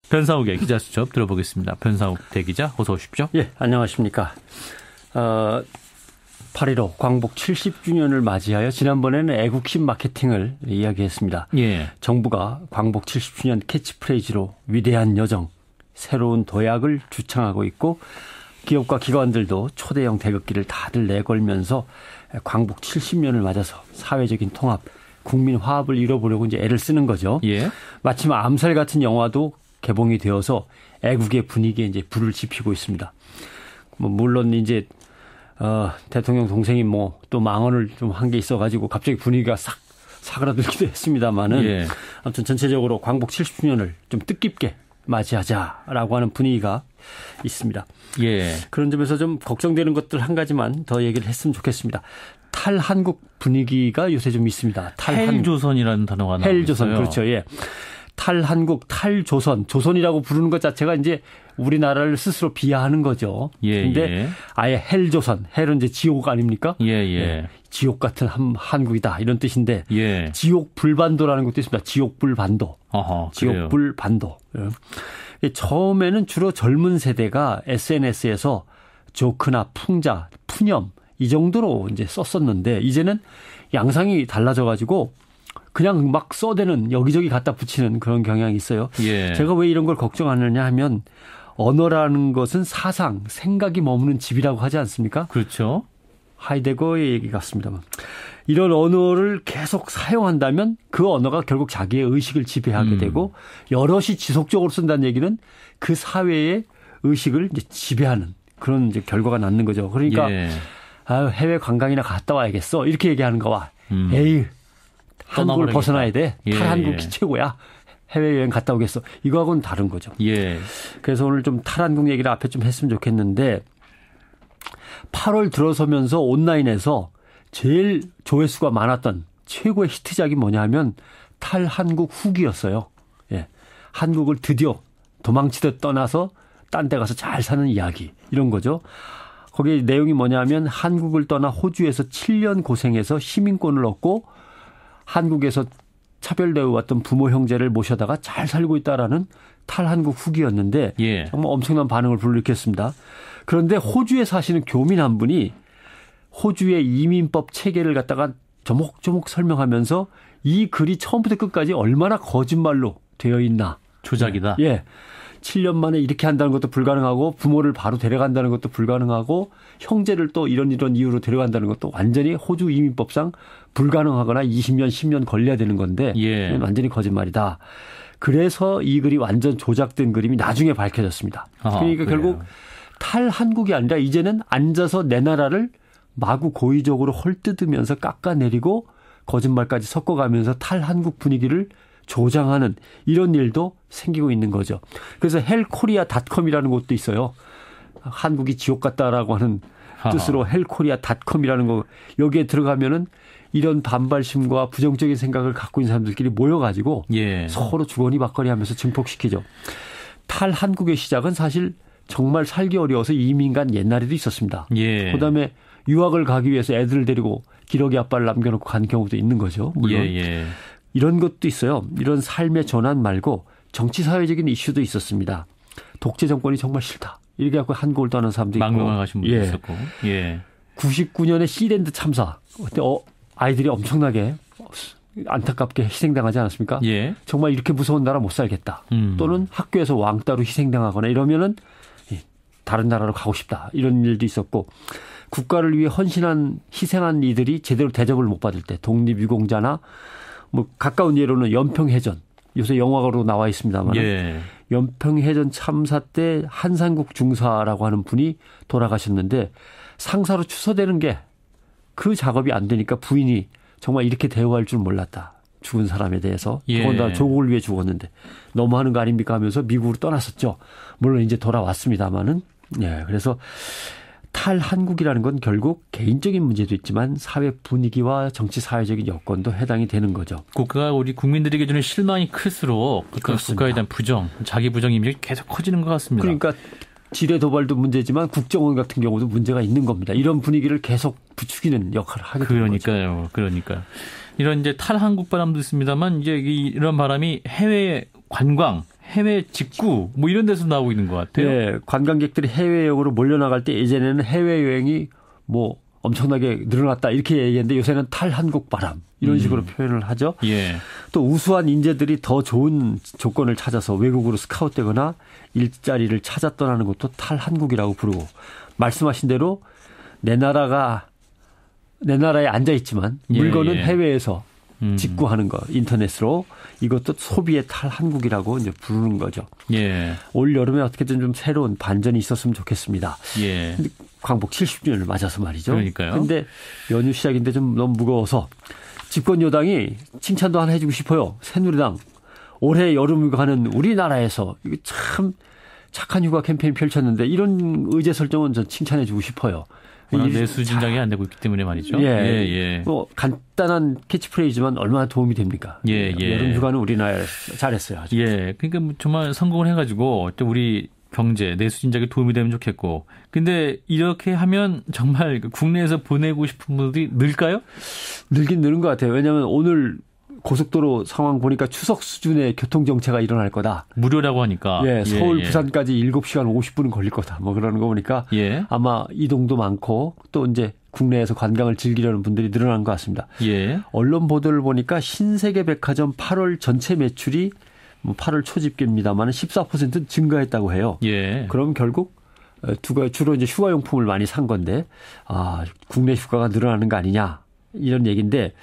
변상욱의 기자 수첩 들어보겠습니다. 변상욱 대기자 어서 오십시오. 예, 안녕하십니까. 8.15 광복 70주년을 맞이하여 지난번에는 애국심 마케팅을 이야기했습니다. 예. 정부가 광복 70주년 캐치프레이즈로 위대한 여정, 새로운 도약을 주창하고 있고 기업과 기관들도 초대형 태극기를 다들 내걸면서 광복 70년을 맞아서 사회적인 통합, 국민 화합을 이뤄보려고 이제 애를 쓰는 거죠. 예. 마침 암살 같은 영화도 개봉이 되어서 애국의 분위기에 이제 불을 지피고 있습니다. 물론 이제 대통령 동생이 또 망언을 좀 한 게 있어가지고 갑자기 분위기가 싹 사그라들기도 했습니다만은 예. 아무튼 전체적으로 광복 70주년을 좀 뜻깊게 맞이하자라고 하는 분위기가 있습니다. 예. 그런 점에서 좀 걱정되는 것들 한 가지만 더 얘기를 했으면 좋겠습니다. 탈한국 분위기가 요새 좀 있습니다. 헬조선이라는 단어가 나와요. 헬조선, 그렇죠. 예. 탈한국, 탈조선, 조선이라고 부르는 것 자체가 이제 우리나라를 스스로 비하하는 거죠. 예. 근데 예. 아예 헬조선, 헬은 이제 지옥 아닙니까? 예. 예. 예. 지옥 같은 한국이다 이런 뜻인데 예. 지옥불반도라는 것도 있습니다. 지옥불반도. 어허, 지옥불반도. 예. 처음에는 주로 젊은 세대가 SNS에서 조크나 풍자, 푸념 이 정도로 이제 썼었는데 이제는 양상이 달라져 가지고 그냥 막 써대는 여기저기 갖다 붙이는 그런 경향이 있어요. 예. 제가 왜 이런 걸 걱정하느냐 하면 언어라는 것은 사상, 생각이 머무는 집이라고 하지 않습니까? 그렇죠. 하이데거의 얘기 같습니다만. 이런 언어를 계속 사용한다면 그 언어가 결국 자기의 의식을 지배하게 되고 여럿이 지속적으로 쓴다는 얘기는 그 사회의 의식을 이제 지배하는 그런 이제 결과가 낳는 거죠. 그러니까 예. 해외 관광이나 갔다 와야겠어. 이렇게 얘기하는 거와 에이 한국을 벗어나야 돼. 예. 탈한국이 최고야. 해외여행 갔다 오겠어. 이거하고는 다른 거죠. 예. 그래서 오늘 좀 탈한국 얘기를 앞에 좀 했으면 좋겠는데 8월 들어서면서 온라인에서 제일 조회수가 많았던 최고의 히트작이 뭐냐 하면 탈한국 후기였어요. 예. 한국을 드디어 도망치듯 떠나서 딴 데 가서 잘 사는 이야기 이런 거죠. 거기 내용이 뭐냐면 한국을 떠나 호주에서 7년 고생해서 시민권을 얻고 한국에서 차별되어 왔던 부모 형제를 모셔다가 잘 살고 있다라는 탈한국 후기였는데 예. 정말 엄청난 반응을 불러일으켰습니다. 그런데 호주에 사시는 교민 한 분이 호주의 이민법 체계를 갖다가 조목조목 설명하면서 이 글이 처음부터 끝까지 얼마나 거짓말로 되어 있나. 조작이다. 예. 7년 만에 이렇게 한다는 것도 불가능하고 부모를 바로 데려간다는 것도 불가능하고 형제를 또 이런 이유로 데려간다는 것도 완전히 호주 이민법상 불가능하거나 20년, 10년 걸려야 되는 건데 예. 완전히 거짓말이다. 그래서 이 글이 완전 조작된 그림이 나중에 밝혀졌습니다. 그러니까 그래요. 결국 탈한국이 아니라 이제는 앉아서 내 나라를 마구 고의적으로 헐뜯으면서 깎아내리고 거짓말까지 섞어가면서 탈한국 분위기를 조장하는 이런 일도 생기고 있는 거죠. 그래서 헬코리아닷컴이라는 곳도 있어요. 한국이 지옥 같다라고 하는 뜻으로 헬코리아닷컴이라는 거 여기에 들어가면은 이런 반발심과 부정적인 생각을 갖고 있는 사람들끼리 모여가지고 예. 서로 주거니 받거니 하면서 증폭시키죠. 탈한국의 시작은 사실 정말 살기 어려워서 이민 간 옛날에도 있었습니다. 예. 그다음에 유학을 가기 위해서 애들을 데리고 기러기 아빠를 남겨놓고 간 경우도 있는 거죠. 물론. 예. 이런 것도 있어요. 이런 삶의 전환 말고 정치 사회적인 이슈도 있었습니다. 독재 정권이 정말 싫다. 이렇게 갖고 한국을 떠난 사람도 있고. 망명을 가신 분도 있었고. 예. 99년에 시랜드 참사. 그때 아이들이 엄청나게 안타깝게 희생당하지 않았습니까? 예. 정말 이렇게 무서운 나라 못 살겠다. 또는 학교에서 왕따로 희생당하거나 이러면은 다른 나라로 가고 싶다. 이런 일도 있었고. 국가를 위해 희생한 이들이 제대로 대접을 못 받을 때 독립유공자나 가까운 예로는 연평해전. 요새 영화로 나와 있습니다만. 예. 연평해전 참사 때 한상국 중사라고 하는 분이 돌아가셨는데 상사로 추서되는 게 그 작업이 안 되니까 부인이 정말 이렇게 대우할 줄 몰랐다. 죽은 사람에 대해서. 예. 더군다나 조국을 위해 죽었는데 너무하는 거 아닙니까 하면서 미국으로 떠났었죠. 물론 이제 돌아왔습니다마는. 예. 그래서 탈한국이라는 건 결국 개인적인 문제도 있지만 사회 분위기와 정치 사회적인 여건도 해당이 되는 거죠. 국가가 우리 국민들에게 주는 실망이 클수록 그 국가에 대한 부정, 자기 부정 이미지가 계속 커지는 것 같습니다. 그러니까 지뢰 도발도 문제지만 국정원 같은 경우도 문제가 있는 겁니다. 이런 분위기를 계속 부추기는 역할을 하게 되는 거죠. 그러니까 이런 이제 탈한국 바람도 있습니다만 이제 이런 바람이 해외 관광, 해외 직구 뭐 이런 데서 나오고 있는 것 같아요. 네, 관광객들이 해외여행으로 몰려나갈 때 예전에는 해외여행이 뭐 엄청나게 늘어났다 이렇게 얘기했는데 요새는 탈한국 바람 이런 식으로 표현을 하죠. 예. 또 우수한 인재들이 더 좋은 조건을 찾아서 외국으로 스카웃되거나 일자리를 찾아 떠나는 것도 탈한국이라고 부르고 말씀하신 대로 내 나라에 앉아 있지만 물건은 해외에서 직구하는 거 인터넷으로 이것도 소비의 탈한국이라고 이제 부르는 거죠. 예. 올 여름에 어떻게든 좀 새로운 반전이 있었으면 좋겠습니다. 예. 근데 광복 70주년을 맞아서 말이죠. 그러니까요. 근데 연휴 시작인데 좀 너무 무거워서 집권 여당이 칭찬도 하나 해주고 싶어요. 새누리당 올해 여름휴가는 우리나라에서 이거 참 착한 휴가 캠페인 펼쳤는데 이런 의제 설정은 전 칭찬해주고 싶어요. 내수 진작이 안 되고 있기 때문에 말이죠. 예. 뭐 간단한 캐치프레이즈만 얼마나 도움이 됩니까? 예. 여름 휴가는 우리나라에서 잘했어요. 아주. 예. 그러니까 정말 성공을 해가지고 또 우리 경제 내수 진작에 도움이 되면 좋겠고. 근데 이렇게 하면 정말 국내에서 보내고 싶은 분들이 늘까요? 늘긴 느는 것 같아요. 왜냐하면 오늘 고속도로 상황 보니까 추석 수준의 교통정체가 일어날 거다. 무료라고 하니까. 예, 서울, 부산까지 7시간 50분은 걸릴 거다. 뭐 그러는 거 보니까 아마 이동도 많고 또 이제 국내에서 관광을 즐기려는 분들이 늘어난 것 같습니다. 예. 언론 보도를 보니까 신세계 백화점 8월 전체 매출이 8월 초집계입니다만 14% 증가했다고 해요. 예. 그럼 결국 주로 이제 휴가용품을 많이 산 건데 국내 휴가가 늘어나는 거 아니냐 이런 얘기인데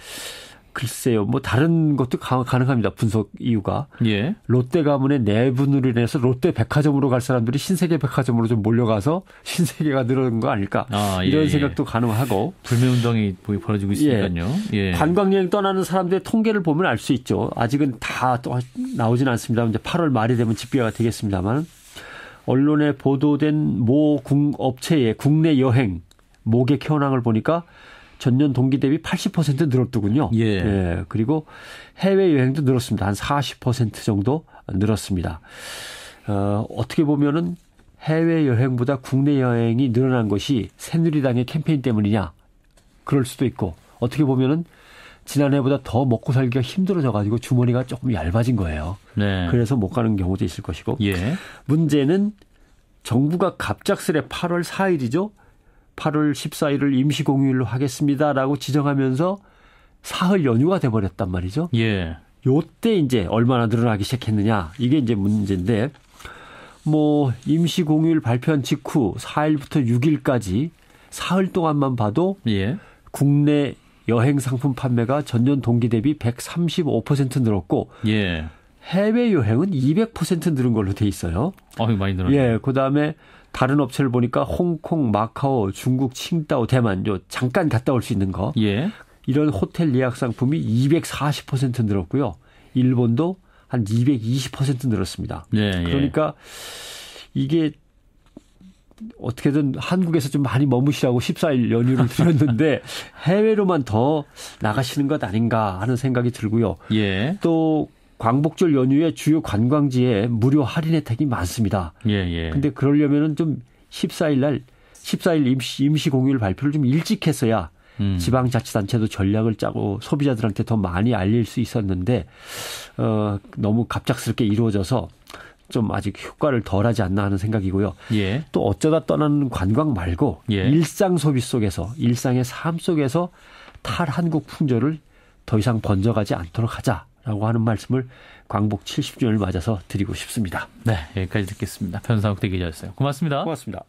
글쎄요. 뭐 다른 것도 가능합니다. 분석 이유가. 예. 롯데 가문의 내분으로 인해서 롯데 백화점으로 갈 사람들이 신세계 백화점으로 좀 몰려가서 신세계가 늘어난 거 아닐까. 이런 생각도 가능하고. 불매운동이 벌어지고 있으니까요. 예. 관광여행 떠나는 사람들의 통계를 보면 알 수 있죠. 아직은 다 나오진 않습니다. 이제 8월 말이 되면 집계가 되겠습니다만. 언론에 보도된 모 업체의 국내 여행 모객 현황을 보니까 전년 동기 대비 80% 늘었더군요. 예. 그리고 해외여행도 늘었습니다. 한 40% 정도 늘었습니다. 어떻게 보면은 해외여행보다 국내 여행이 늘어난 것이 새누리당의 캠페인 때문이냐. 그럴 수도 있고 어떻게 보면은 지난해보다 더 먹고 살기가 힘들어져 가지고 주머니가 조금 얇아진 거예요. 네. 그래서 못 가는 경우도 있을 것이고. 예. 문제는 정부가 갑작스레 8월 4일이죠. 8월 14일을 임시공휴일로 하겠습니다라고 지정하면서 사흘 연휴가 돼버렸단 말이죠. 예. 요때 이제 얼마나 늘어나기 시작했느냐 이게 이제 문제인데 뭐 임시공휴일 발표한 직후 4일부터 6일까지 사흘 동안만 봐도 국내 여행 상품 판매가 전년 동기 대비 135% 늘었고 해외 여행은 200% 늘은 걸로 돼 있어요. 많이 늘었네요. 예, 그다음에 다른 업체를 보니까 홍콩, 마카오, 중국, 칭다오, 대만 잠깐 갔다 올 수 있는 거. 이런 호텔 예약 상품이 240% 늘었고요. 일본도 한 220% 늘었습니다. 그러니까 이게 어떻게든 한국에서 좀 많이 머무시라고 14일 연휴를 드렸는데 해외로만 더 나가시는 것 아닌가 하는 생각이 들고요. 또 광복절 연휴에 주요 관광지에 무료 할인 혜택이 많습니다. 근데 그러려면은 좀 14일 임시 공휴일 발표를 좀 일찍 했어야 지방자치단체도 전략을 짜고 소비자들한테 더 많이 알릴 수 있었는데 너무 갑작스럽게 이루어져서 좀 아직 효과를 덜하지 않나 하는 생각이고요. 또 어쩌다 떠나는 관광 말고 일상 소비 속에서 일상의 삶 속에서 탈한국 풍조를 더 이상 번져가지 않도록 하자라고 하는 말씀을 광복 70주년을 맞아서 드리고 싶습니다. 네, 여기까지 듣겠습니다. 변상욱 대기자였어요. 고맙습니다. 고맙습니다.